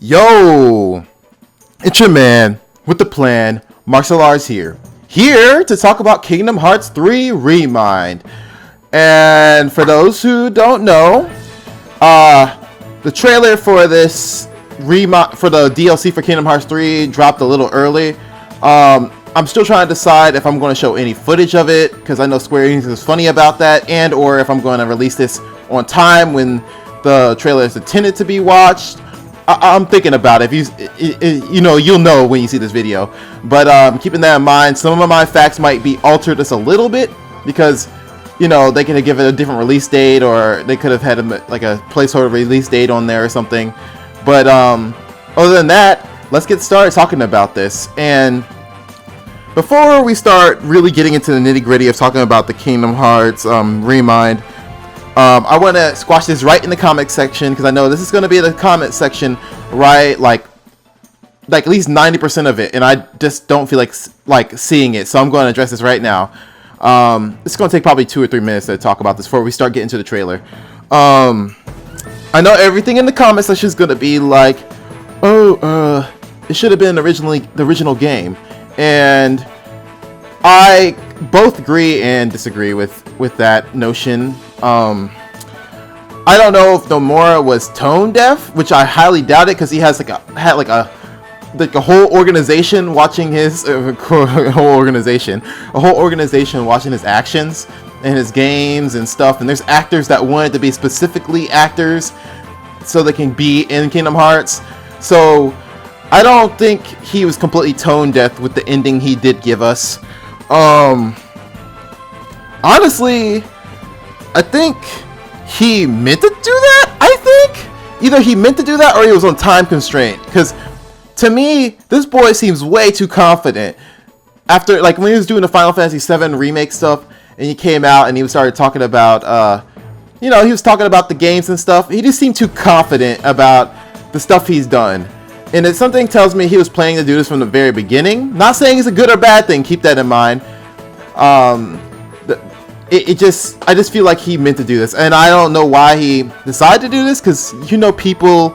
Yo, it's your man with the plan, Martial Arts here to talk about Kingdom Hearts 3 Remind. And for those who don't know, the trailer for this for the DLC for Kingdom Hearts 3 dropped a little early. I'm still trying to decide if I'm going to show any footage of it, because I know Square Enix is funny about that, and or if I'm going to release this on time when the trailer is intended to be watched. I'm thinking about it. If you'll know when you see this video. But keeping that in mind, some of my facts might be altered just a little bit, because they could have given it a different release date, or they could have had like a placeholder release date on there or something. But other than that, let's get started talking about this. And before we start really getting into the nitty-gritty of talking about the Kingdom Hearts Remind, I want to squash this right in the comment section, because I know this is going to be the comment section, right? Like at least 90% of it, and I just don't feel like seeing it. So I'm going to address this right now. It's going to take probably 2 or 3 minutes to talk about this before we start getting to the trailer. I know everything in the comment section is going to be like, it should have been originally the original game, and I both agree and disagree with that notion. I don't know if Nomura was tone deaf, which I highly doubt it, because he has a whole organization watching his a whole organization watching his actions and his games and stuff. And there's actors that wanted to be specifically actors so they can be in Kingdom Hearts. So I don't think he was completely tone deaf with the ending he did give us. Honestly, I think he meant to do that. I think either he meant to do that or he was on time constraint, because to me, this boy seems way too confident. After, like, when he was doing the Final Fantasy VII remake stuff, and he came out and he started talking about, he was talking about the games and stuff. He just seemed too confident about the stuff he's done. And it's something tells me he was planning to do this from the very beginning. Not saying it's a good or bad thing, keep that in mind. I just feel like he meant to do this, and I don't know why he decided to do this, because people,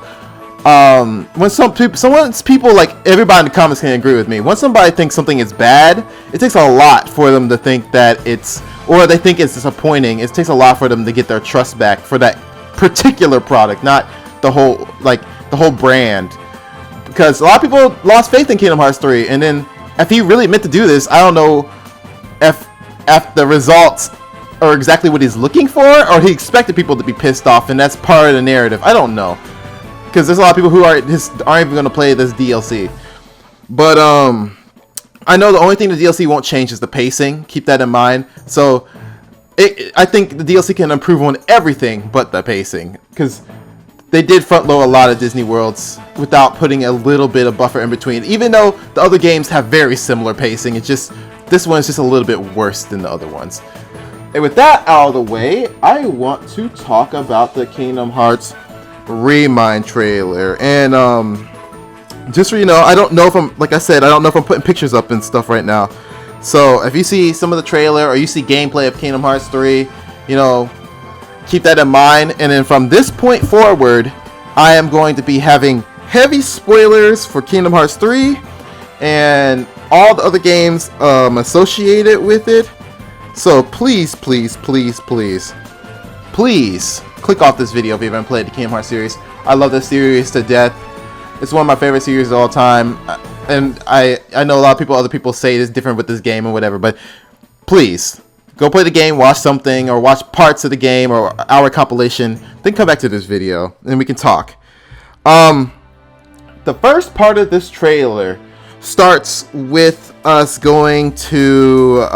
when people, like everybody in the comments can agree with me, when somebody thinks something is bad, it takes a lot for them to think that or they think it's disappointing. It takes a lot for them to get their trust back for that particular product, not the whole brand. Because a lot of people lost faith in Kingdom Hearts 3, and then if he really meant to do this, I don't know if the results are exactly what he's looking for, or he expected people to be pissed off, and that's part of the narrative. I don't know, because there's a lot of people who aren't even going to play this DLC. But I know the only thing the DLC won't change is the pacing. Keep that in mind. So I think the DLC can improve on everything but the pacing, because they did front load a lot of Disney Worlds without putting a little bit of buffer in between. Even though the other games have very similar pacing, it's just this one is just a little bit worse than the other ones. And with that out of the way, I want to talk about the Kingdom Hearts Remind trailer. And just so you know, I don't know if I'm putting pictures up and stuff right now. So if you see some of the trailer or you see gameplay of Kingdom Hearts 3, keep that in mind. And then from this point forward, I am going to be having heavy spoilers for Kingdom Hearts 3 and all the other games associated with it. So please click off this video if you haven't played the Kingdom Hearts series. I love this series to death. It's one of my favorite series of all time, and I know a lot of other people say it's different with this game or whatever, but please go play the game, watch something, or watch parts of the game or our compilation, then come back to this video and we can talk. The first part of this trailer starts with us going to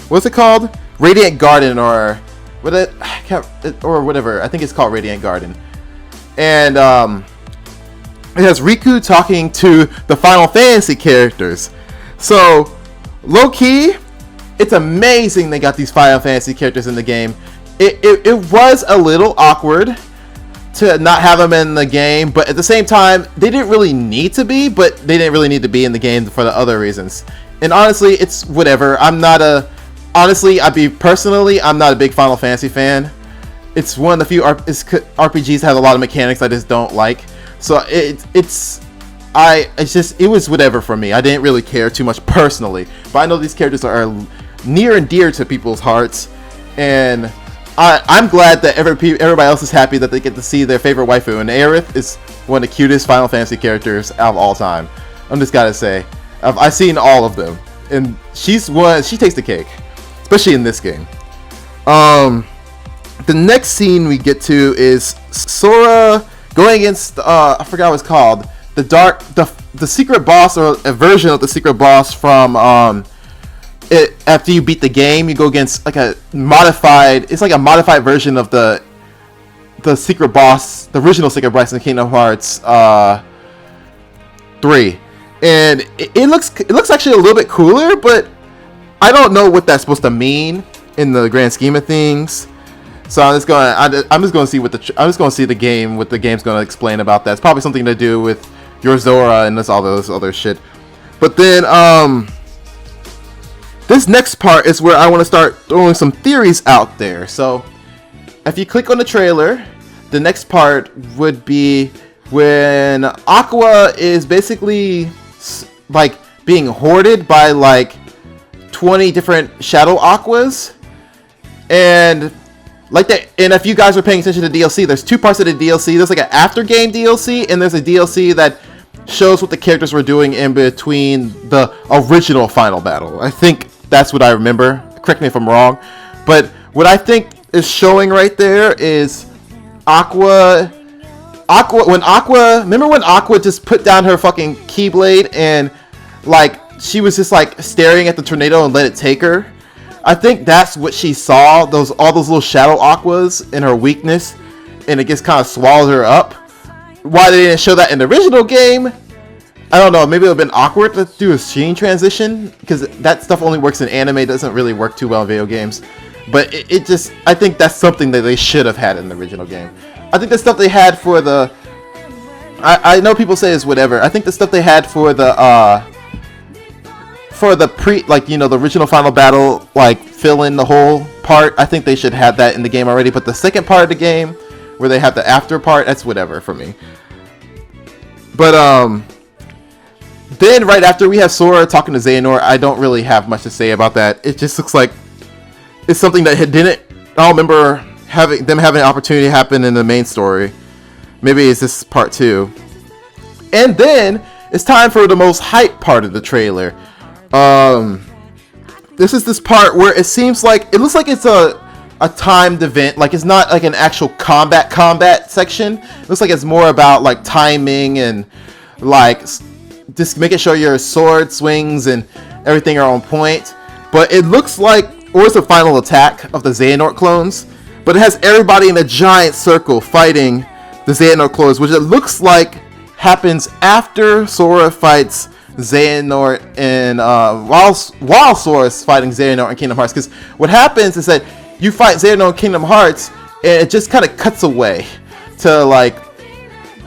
what's it called? Radiant Garden, or whatever. I think it's called Radiant Garden. And it has Riku talking to the Final Fantasy characters. So low key, it's amazing they got these Final Fantasy characters in the game. It was a little awkward to not have them in the game, but at the same time, they didn't really need to be, but they didn't really need to be in the game for the other reasons. And honestly, it's whatever. I'm not a big Final Fantasy fan. It's one of the few RPGs that have a lot of mechanics I just don't like. So it was whatever for me. I didn't really care too much personally, but I know these characters are near and dear to people's hearts, and I'm glad that everybody else is happy that they get to see their favorite waifu, and Aerith is one of the cutest Final Fantasy characters out of all time. I'm just gotta say, I've seen all of them, and she takes the cake, especially in this game. The next scene we get to is Sora going against I forgot what it's called, the secret boss, or a version of the secret boss from after you beat the game, you go against like a modified version of the secret boss, the original secret boss in Kingdom Hearts 3, and it looks actually a little bit cooler, but I don't know what that's supposed to mean in the grand scheme of things. So I'm just going to see the game, what the game's going to explain about that. It's probably something to do with Yozora and all those other shit. But then this next part is where I want to start throwing some theories out there. So if you click on the trailer, the next part would be when Aqua is basically like being hoarded by like 20 different shadow Aquas, and like that. And if you guys are paying attention to DLC, there's two parts of the DLC. There's like an after game DLC, and there's a DLC that shows what the characters were doing in between the original final battle. I think that's what I remember. Correct me if I'm wrong, but what I think is showing right there is Aqua. Remember when Aqua just put down her fucking Keyblade and like she was just like staring at the tornado and let it take her? I think that's what she saw, all those little shadow Aquas in her weakness, and it just kind of swallowed her up. Why they didn't show that in the original game, I don't know. Maybe it would have been awkward to do a scene transition, because that stuff only works in anime. It doesn't really work too well in video games. But I think that's something that they should have had in the original game. I think the stuff they had for the... I know people say it's whatever. I think the stuff they had for the the original final battle, like fill in the whole part, I think they should have that in the game already. But the second part of the game, where they have the after part, that's whatever for me. But then right after we have Sora talking to Xehanort, I don't really have much to say about that. It just looks like it's something that I don't remember having an opportunity to happen in the main story. Maybe it's this part 2. And then it's time for the most hype part of the trailer. This is this part where it looks like it's a timed event. Like it's not like an actual combat section. It looks like it's more about like timing and like just making sure your sword swings and everything are on point. But it looks like, or it's the final attack of the Xehanort clones, but it has everybody in a giant circle fighting the Xehanort clones, which it looks like happens after Sora fights Xehanort and while Sora's fighting Xehanort in Kingdom Hearts. Because what happens is that you fight Xehanort in Kingdom Hearts, and it just kind of cuts away to like,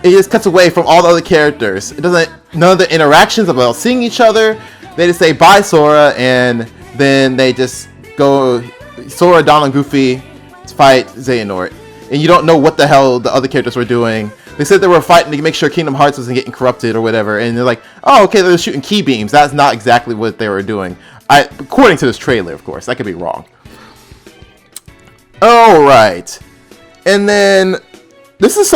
it just cuts away from all the other characters. It doesn't, none of the interactions about seeing each other. They just say bye Sora, and then they just go Sora, Donald, and Goofy fight Xehanort, and you don't know what the hell the other characters were doing. They said they were fighting to make sure Kingdom Hearts wasn't getting corrupted or whatever, and they're like, oh, okay, they're shooting key beams. That's not exactly what they were doing. According to this trailer, of course. I could be wrong. Alright. And then, this is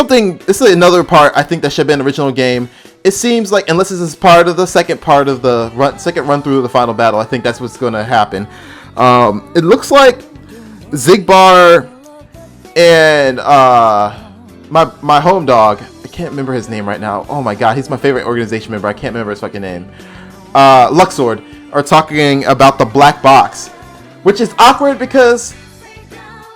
another part I think that should have been an original game. It seems like, unless this is part of the second part of the second run through of the final battle, I think that's what's going to happen. It looks like Zigbar and my home dog, I can't remember his name right now. Oh my god, he's my favorite organization member. I can't remember his fucking name. Luxord are talking about the black box, which is awkward because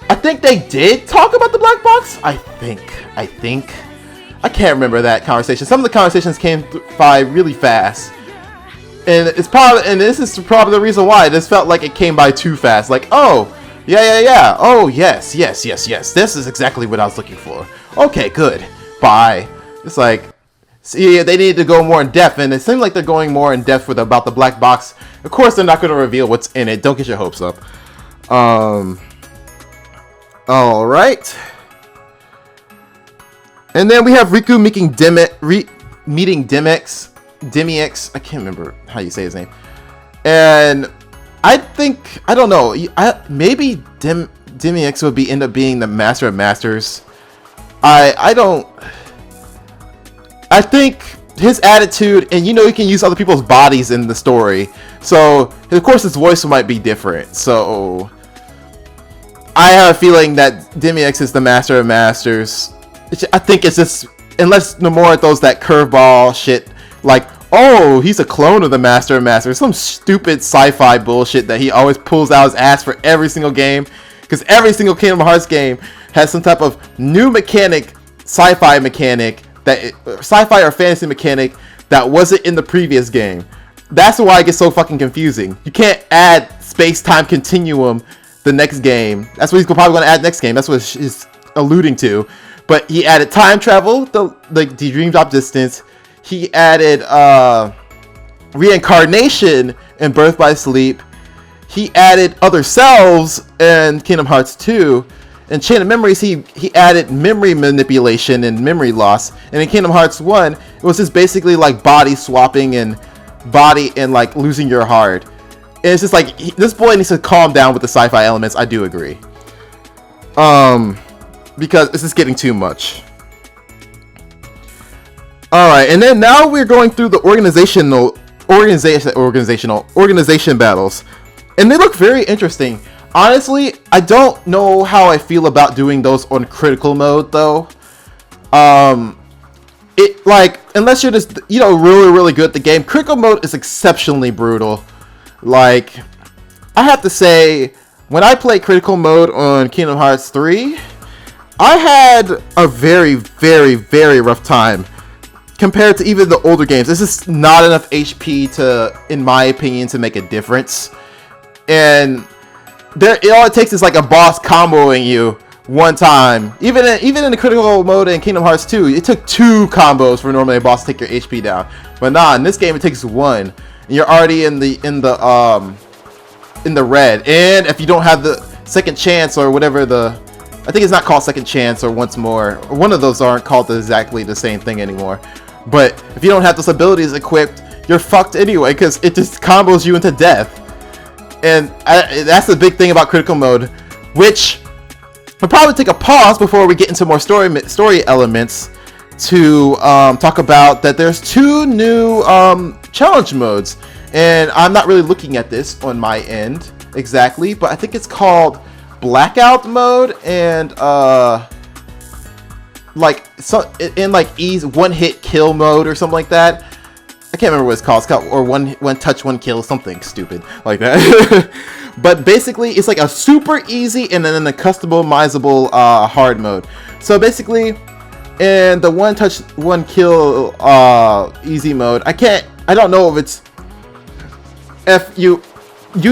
I think they did talk about the black box. I think. I can't remember that conversation. Some of the conversations came by really fast. And this is probably the reason why. This felt like it came by too fast. Like, oh, yeah. Oh, yes. This is exactly what I was looking for. Okay, good. Bye. It's like, see, they need to go more in depth, and it seems like they're going more in depth about the black box. Of course, they're not going to reveal what's in it. Don't get your hopes up. All right. And then we have Riku meeting Demyx. I can't remember how you say his name. And I don't know. Maybe Demyx would end up being the Master of Masters. I think his attitude, and he can use other people's bodies in the story. So of course his voice might be different. So I have a feeling that Demyx is the Master of Masters. I think it's just, unless Nomura throws that curveball shit, like, oh, he's a clone of the Master of Masters, some stupid sci-fi bullshit that he always pulls out his ass for every single game, because every single Kingdom Hearts game has some type of new mechanic, sci-fi mechanic, sci-fi or fantasy mechanic that wasn't in the previous game. That's why it gets so fucking confusing. You can't add space-time continuum the next game. That's what he's probably going to add next game. That's what he's alluding to. But he added time travel, the dream drop distance. He added reincarnation in Birth by Sleep. He added other selves in Kingdom Hearts 2. In Chain of Memories, he added memory manipulation and memory loss. And in Kingdom Hearts 1, it was just basically like body swapping and like losing your heart. And it's just like, this boy needs to calm down with the sci-fi elements. I do agree. Because this is getting too much. Alright, and then now we're going through the organization battles. And they look very interesting. Honestly, I don't know how I feel about doing those on critical mode though. Unless you're just, really, really good at the game, critical mode is exceptionally brutal. Like, I have to say, when I played critical mode on Kingdom Hearts 3, I had a very, very, very rough time compared to even the older games. This is not enough HP to, in my opinion, to make a difference. And all it takes is like a boss comboing you one time. Even in the critical mode in Kingdom Hearts 2, it took 2 combos for normally a boss to take your HP down. But nah, in this game it takes 1, and you're already in the red. And if you don't have the second chance or whatever I think it's not called second chance or once more. One of those aren't called exactly the same thing anymore. But if you don't have those abilities equipped, you're fucked anyway, because it just combos you into death. And that's the big thing about critical mode, which we'll probably take a pause before we get into more story elements to talk about that there's 2 new challenge modes. And I'm not really looking at this on my end exactly, but I think it's called Blackout mode and ease one-hit kill mode or something like that. I can't remember what it's called. It's called, or one touch, one kill, something stupid like that. But basically, it's like a super easy and then a customizable hard mode. So basically, in the one touch, one kill easy mode, I don't know if it's if you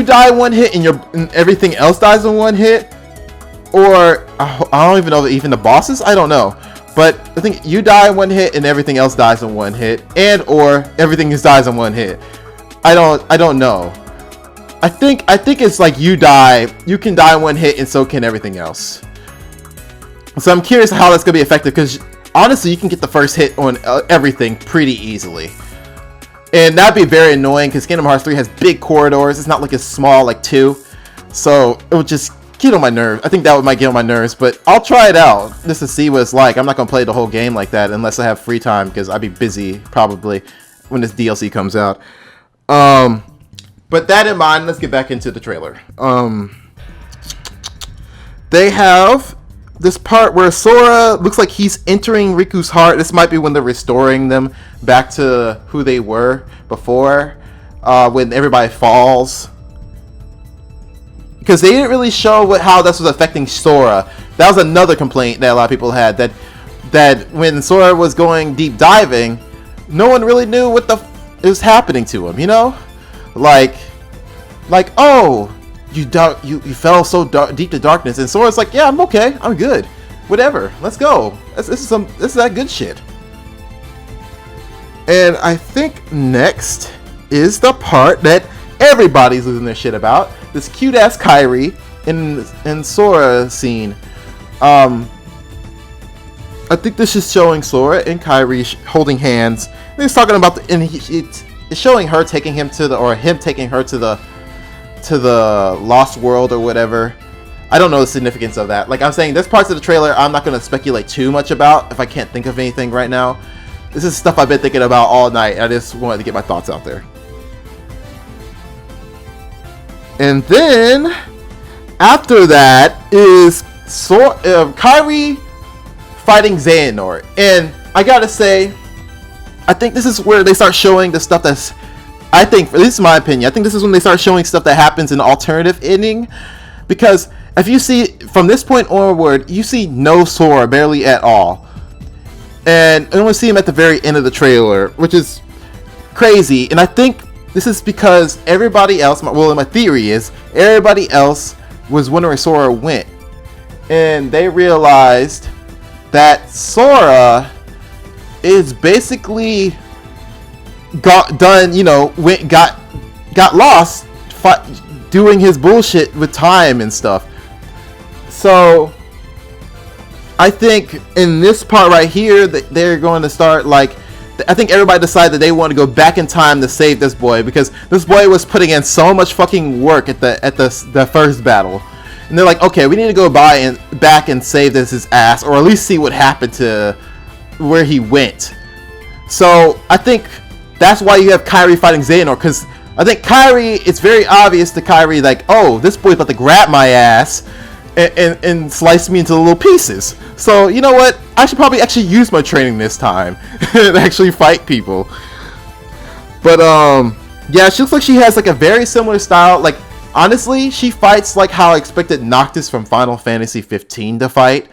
die one hit and everything else dies in one hit, or I don't even know even the bosses. I don't know. But I think you die in one hit and everything else dies in one hit, or everything dies in one hit. I don't know. I think it's like you can die in one hit and so can everything else. So I'm curious how that's gonna be effective, because honestly, you can get the first hit on everything pretty easily, and that'd be very annoying because Kingdom Hearts 3 has big corridors. It's not like it's small like 2, so it would just get on my nerves. I think that might get on my nerves, but I'll try it out just to see what it's like. I'm not gonna play the whole game like that unless I have free time, because I'd be busy probably when this DLC comes out. But that in mind, let's get back into the trailer. They have this part where Sora looks like he's entering Riku's heart. This might be when they're restoring them back to who they were before, when everybody falls. Because they didn't really show how this was affecting Sora. That was another complaint that a lot of people had, that when Sora was going deep diving, no one really knew what was happening to him, Like, oh, you fell so deep to darkness, and Sora's like, yeah, I'm okay, I'm good, whatever, let's go. This is that good shit. And I think next is the part that everybody's losing their shit about. This cute ass Kairi in Sora scene. I think this is showing Sora and Kairi holding hands. And he's talking about it's showing her taking him to the, or him taking her to the lost world or whatever. I don't know the significance of that. Like I'm saying, there's parts of the trailer I'm not going to speculate too much about if I can't think of anything right now. This is stuff I've been thinking about all night. I just wanted to get my thoughts out there. And then after that is Kairi fighting Xehanort. And I gotta say, I think this is where they start showing the stuff that's, I think, this is my opinion, I think this is when they start showing stuff that happens in the alternative ending. Because if you see, from this point onward, you see no Sora, barely at all. And you only see him at the very end of the trailer, which is crazy. And I think this is because everybody else, well, my theory is, everybody else was wondering where Sora went. And they realized that Sora is basically got lost doing his bullshit with time and stuff. So I think in this part right here that they're going to start, like, I think everybody decided that they want to go back in time to save this boy, because this boy was putting in so much fucking work at the first battle. And they're like, okay, we need to go back and save his ass, or at least see what happened to where he went. So I think that's why you have Kairi fighting Xehanort, because I think Kairi, it's very obvious to Kairi, like, oh, this boy's about to grab my ass and slice me into little pieces. So you know what? I should probably actually use my training this time and actually fight people. But yeah, she looks like she has like a very similar style. Like honestly, she fights like how I expected Noctis from Final Fantasy 15 to fight.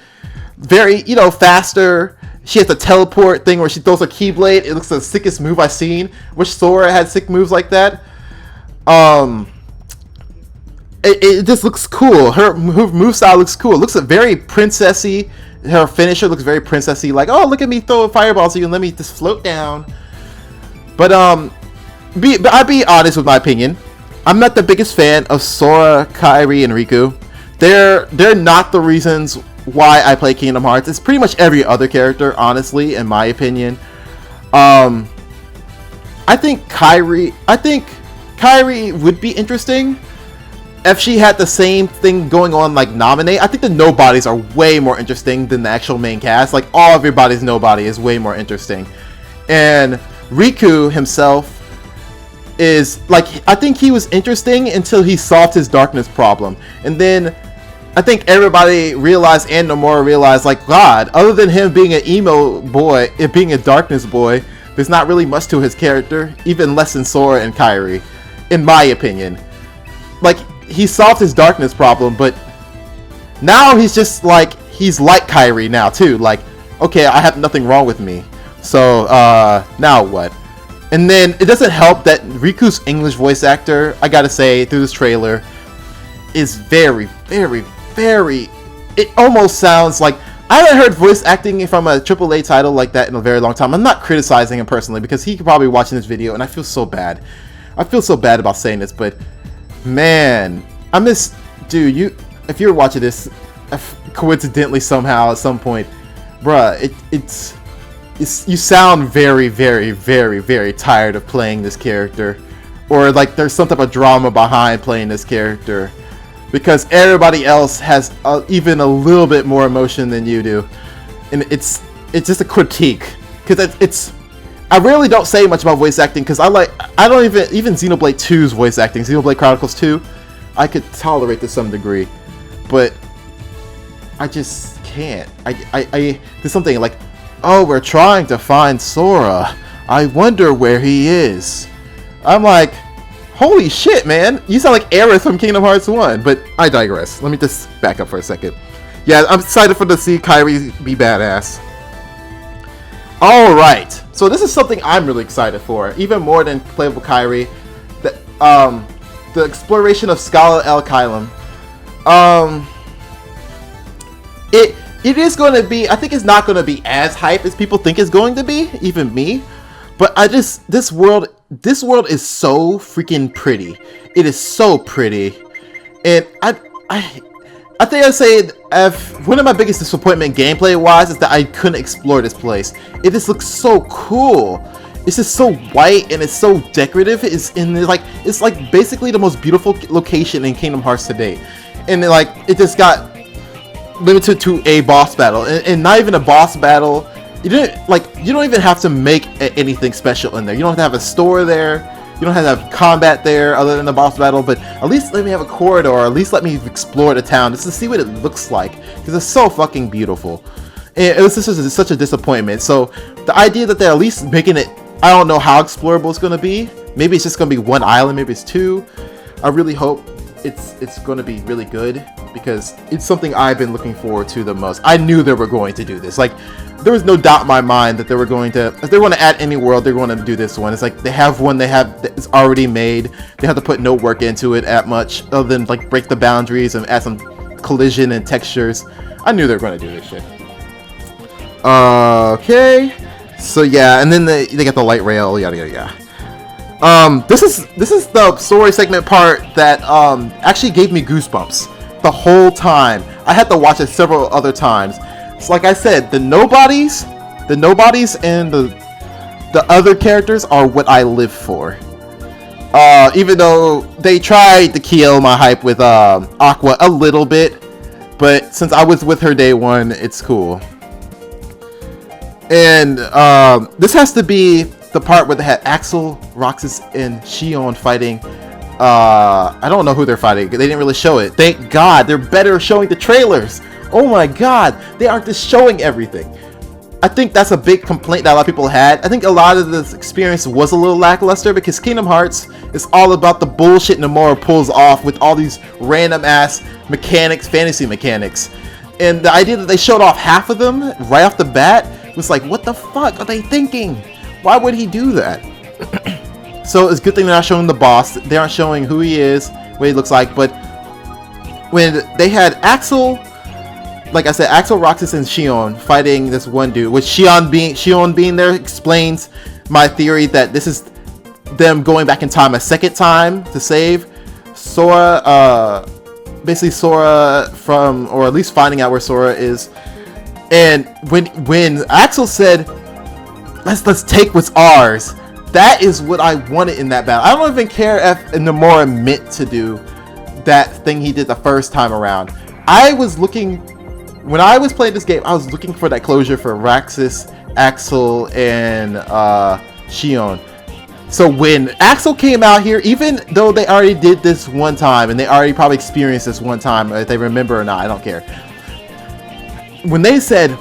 Very, faster. She has the teleport thing where she throws a Keyblade. It looks the sickest move I've seen. Which Sora had sick moves like that. It just looks cool. Her move style looks cool. It looks very princessy. Her finisher looks very princessy. Like, oh, look at me throw fireballs at you and let me just float down. But I'll be honest with my opinion. I'm not the biggest fan of Sora, Kairi, and Riku. They're not the reasons why I play Kingdom Hearts. It's pretty much every other character, honestly, in my opinion. I think Kairi would be interesting if she had the same thing going on like Nominate. I think the nobodies are way more interesting than the actual main cast. Like all everybody's nobody is way more interesting. And Riku himself is like, I think he was interesting until he solved his darkness problem. And then I think everybody realized, and Nomura realized, like, God, other than him being an emo boy, it being a darkness boy, there's not really much to his character, even less than Sora and Kairi, in my opinion. Like, he solved his darkness problem, but now he's just like, he's like Kairi now too. Like, okay, I have nothing wrong with me. So, now what? And then it doesn't help that Riku's English voice actor, I gotta say, through this trailer, is very, very, very, it almost sounds like, I haven't heard voice acting from a AAA title like that in a very long time. I'm not criticizing him personally, because he could probably be watching this video, and I feel so bad. I feel so bad about saying this, but man, I miss, dude, if you're watching this, coincidentally somehow at some point, bruh, it's you sound very, very, very, very tired of playing this character, or like there's some type of drama behind playing this character, because everybody else has even a little bit more emotion than you do, and it's just a critique, because it's I really don't say much about voice acting, because I don't even Xenoblade 2's voice acting, Xenoblade Chronicles 2, I could tolerate to some degree, but I just can't. There's something like, oh, we're trying to find Sora. I wonder where he is. I'm like, holy shit, man. You sound like Aerith from Kingdom Hearts 1, but I digress. Let me just back up for a second. Yeah, I'm excited to see Kairi be badass. Alright, so this is something I'm really excited for, even more than playable Kairi. The exploration of Scala El Kylum. It is going to be, I think it's not going to be as hype as people think it's going to be, even me. But this world is so freaking pretty. It is so pretty. And I I think I'd say one of my biggest disappointment gameplay-wise is that I couldn't explore this place. It just looks so cool. It's just so white and it's so decorative. It's like basically the most beautiful location in Kingdom Hearts to date. And it just got limited to a boss battle, and not even a boss battle. You don't even have to make anything special in there. You don't have to have a store there. You don't have to have combat there other than the boss battle, but at least let me have a corridor, or at least let me explore the town just to see what it looks like, because it's so fucking beautiful. And it was just such a disappointment. So the idea that they're at least making it, I don't know how explorable it's going to be. Maybe it's just going to be one island, maybe it's two. I really hope it's going to be really good, because it's something I've been looking forward to the most. I knew they were going to do this. There was no doubt in my mind that they were going to, if they want to add any world, they're going to do this one. It's like they have one it's already made. They have to put no work into it at much, other than break the boundaries and add some collision and textures. I knew they were going to do this shit. Okay, so yeah, and then they got the light rail, yada yada yada. This is the story segment part that actually gave me goosebumps the whole time. I had to watch it several other times. So like I said, the nobodies and the other characters are what I live for. Even though they tried to kill my hype with Aqua a little bit, but since I was with her day one, it's cool. And this has to be the part where they had Axel, Roxas, and Xion fighting. I don't know who they're fighting. They didn't really show it. Thank God. They're better showing the trailers. Oh my God. They aren't just showing everything. I think that's a big complaint that a lot of people had. I think a lot of this experience was a little lackluster, because Kingdom Hearts is all about the bullshit Nomura pulls off with all these random ass mechanics, fantasy mechanics. And the idea that they showed off half of them right off the bat was like, what the fuck are they thinking? Why would he do that? So it's a good thing they're not showing the boss. They aren't showing who he is, what he looks like. But when they had Axel, like I said, Axel, Roxas, and Xion fighting this one dude, with Xion being there explains my theory that this is them going back in time a second time to save Sora, basically Sora from, or at least finding out where Sora is. And when Axel said, let's take what's ours, that is what I wanted in that battle. I don't even care if Nomura meant to do that thing he did the first time around. When I was playing this game, I was looking for that closure for Roxas, Axel, and Xion. So when Axel came out here, even though they already did this one time, and they already probably experienced this one time, if they remember or not, I don't care. When they said,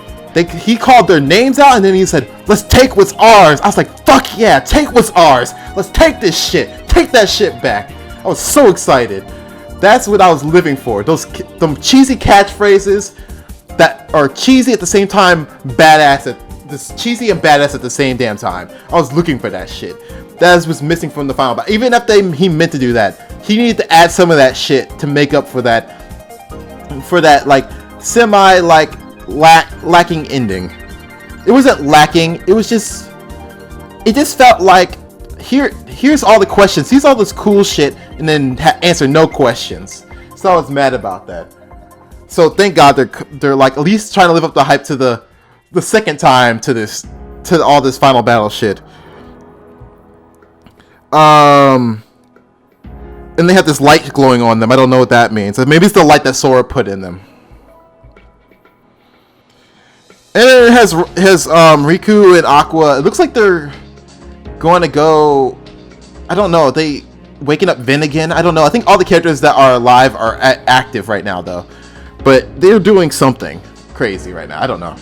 he called their names out, and then he said, let's take what's ours. I was like, fuck yeah, take what's ours. Let's take this shit. Take that shit back. I was so excited. That's what I was living for. Them cheesy catchphrases that are cheesy at the same time, cheesy and badass at the same damn time. I was looking for that shit. That was missing from the final battle. Even if he meant to do that, he needed to add some of that shit to make up for that semi lacking ending. It wasn't lacking. It just felt like here's all the questions. Here's all this cool shit, and then answer no questions. So I was mad about that. So thank God they're at least trying to live up the hype to the second time to all this final battle shit. And they have this light glowing on them. I don't know what that means. Maybe it's the light that Sora put in them. And it has Riku and Aqua. It looks like they're going to go. I don't know. They waking up Vin again. I don't know. I think all the characters that are alive are active right now, though. But they're doing something crazy right now. I don't know.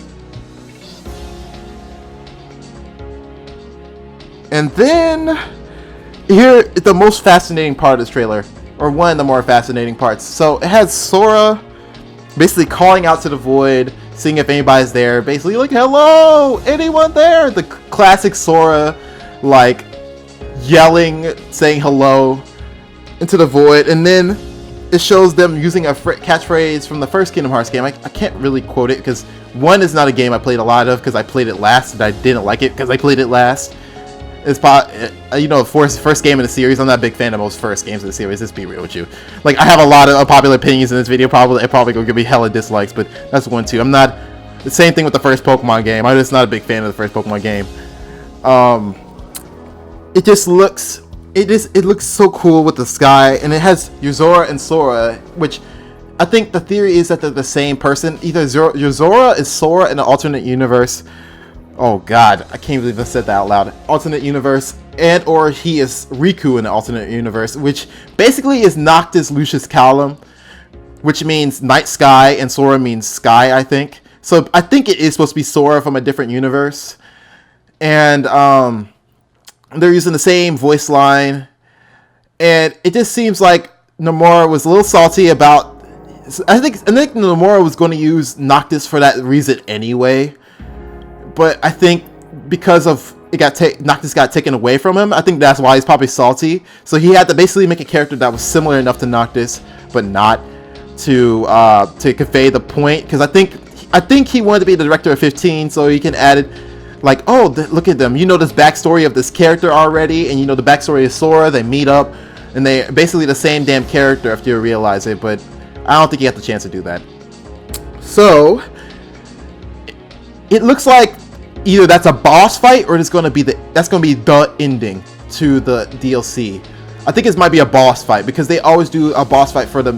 And then here, the most fascinating part of this trailer, or one of the more fascinating parts. So it has Sora basically calling out to the void, seeing if anybody's there. Basically, like, hello, anyone there? The classic Sora, yelling, saying hello into the void. And then it shows them using a catchphrase from the first Kingdom Hearts game. I can't really quote it because one is not a game I played a lot of because I played it last and I didn't like it because I played it last. It's probably, you know, first game in the series. I'm not a big fan of most first games in the series. Let's be real with you. Like, I have a lot of unpopular opinions in this video. Probably gonna give me hella dislikes, but that's one too. I'm not the same thing with the first Pokemon game. I'm just not a big fan of the first Pokemon game. It just looks, it looks so cool with the sky, and it has Yozora and Sora, which I think the theory is that they're the same person. Either Yozora is Sora in an alternate universe. Oh god, I can't believe I said that out loud. Alternate universe, and or he is Riku in an alternate universe, which basically is Noctis Lucius Calum, which means night sky, and Sora means sky, I think. So I think it is supposed to be Sora from a different universe. And they're using the same voice line. And it just seems like Nomura was a little salty about... I think Nomura was going to use Noctis for that reason anyway. But I think because of Noctis got taken away from him, I think that's why he's probably salty. So he had to basically make a character that was similar enough to Noctis, but not to convey the point. Because I think he wanted to be the director of 15, so he can add it like, oh, look at them. You know this backstory of this character already, and you know the backstory of Sora. They meet up, and they're basically the same damn character if you realize it. But I don't think he had the chance to do that. So it looks like either that's a boss fight or it's going to be the ending to the DLC. I think it might be a boss fight because they always do a boss fight for the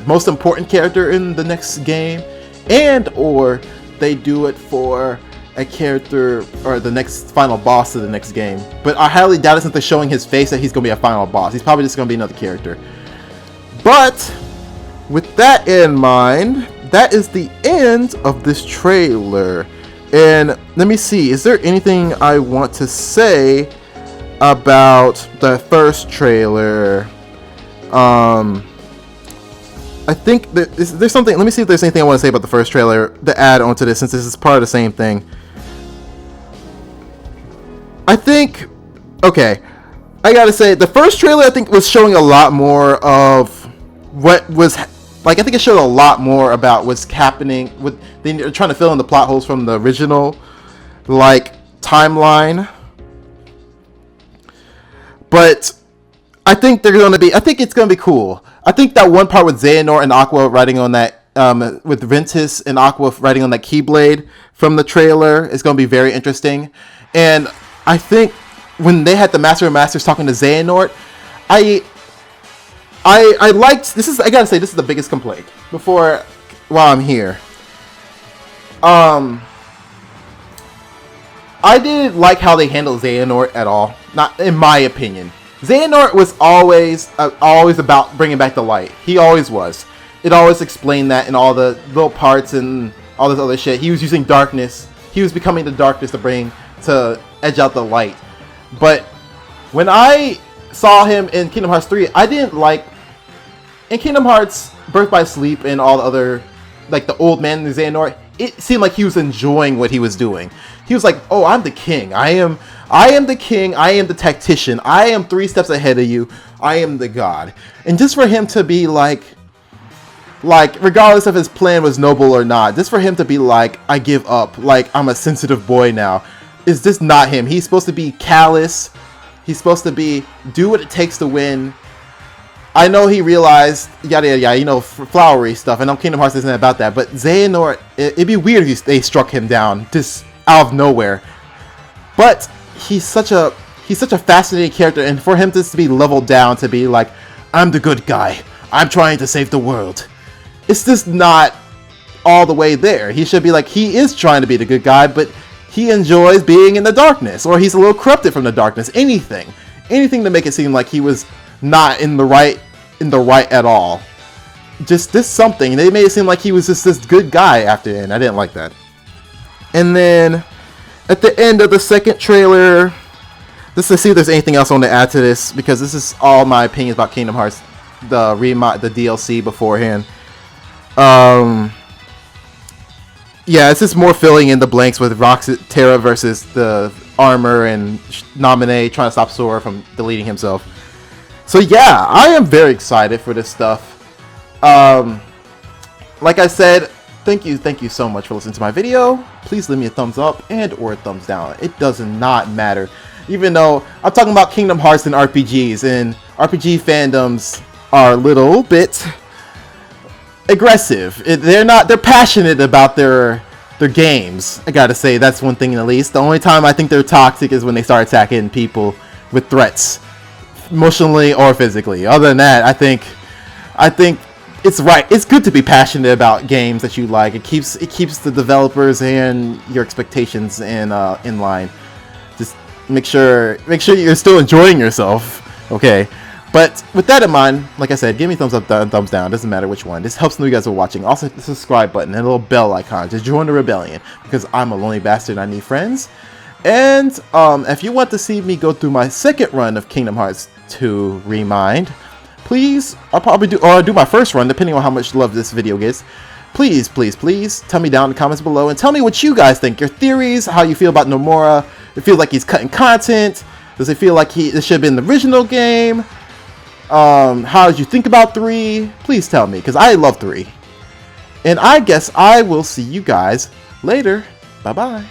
most important character in the next game, and or they do it for a character or the next final boss of the next game. But I highly doubt it since they're showing his face that he's going to be a final boss. He's probably just going to be another character. But with that in mind, that is the end of this trailer. And let me see, is there anything I want to say about the first trailer? I think there's something. Let me see if there's anything I want to say about the first trailer to add onto this, since this is part of the same thing. I think, okay, I gotta say, the first trailer I think was showing a lot more of what was, like, I think it showed a lot more about what's happening with, they're trying to fill in the plot holes from the original, like, timeline. But I think it's gonna be cool. I think that one part with Xehanort and Aqua riding on that, with Ventus and Aqua riding on that Keyblade from the trailer is gonna be very interesting. And I think when they had the Master of Masters talking to Xehanort, I liked, I gotta say, this is the biggest complaint while I'm here. I didn't like how they handled Xehanort at all, not in my opinion. Xehanort was always about bringing back the light. He always was. It always explained that in all the little parts and all this other shit. He was using darkness. He was becoming the darkness to edge out the light. But when I saw him in Kingdom Hearts 3, I didn't like... In Kingdom Hearts Birth by Sleep and all the other, like the old man in Xehanort, it seemed like he was enjoying what he was doing. He was like, oh, I'm the king. I am the king. I am the tactician. I am 3 steps ahead of you. I am the god. And just for him to be like, regardless if his plan was noble or not, just for him to be like, I give up. Like, I'm a sensitive boy now. Is just not him. He's supposed to be callous. He's supposed to be, do what it takes to win. I know he realized, yada yada yada, you know, flowery stuff. I know Kingdom Hearts isn't about that, but Xehanort, it'd be weird if they struck him down just out of nowhere. But he's such a fascinating character, and for him just to be leveled down to be like, I'm the good guy, I'm trying to save the world, it's just not all the way there. He should be like, he is trying to be the good guy, but he enjoys being in the darkness, or he's a little corrupted from the darkness. Anything to make it seem like he was not in the right at all. Just this something. They made it seem like he was just this good guy after the end. I didn't like that. And then at the end of the second trailer, just to see if there's anything else I want to add to this, because this is all my opinions about Kingdom Hearts, the DLC beforehand. Yeah, it's just more filling in the blanks with Roxas, Terra versus the armor, and Naminé trying to stop Sora from deleting himself. So yeah, I am very excited for this stuff. Like I said, thank you so much for listening to my video. please leave me a thumbs up and or a thumbs down. It does not matter. Even though I'm talking about Kingdom Hearts and RPGs, and RPG fandoms are a little bit aggressive. They're passionate about their games. I gotta say, that's one thing at least. The only time I think they're toxic is when they start attacking people with threats, emotionally or physically. Other than that, I think it's right. It's good to be passionate about games that you like. It keeps the developers and your expectations in line. Just make sure you're still enjoying yourself. Okay. But with that in mind, like I said, give me thumbs up, thumbs down. Doesn't matter which one. This helps know you guys are watching. Also, the subscribe button and a little bell icon to join the rebellion, because I'm a lonely bastard and I need friends. And if you want to see me go through my second run of Kingdom Hearts 2 Remind, please, I'll probably do my first run, depending on how much love this video gets. Please, please, please tell me down in the comments below and tell me what you guys think. Your theories, how you feel about Nomura. It feels like he's cutting content. Does it feel like this should have been the original game? How did you think about 3? Please tell me, because I love 3. And I guess I will see you guys later. Bye-bye.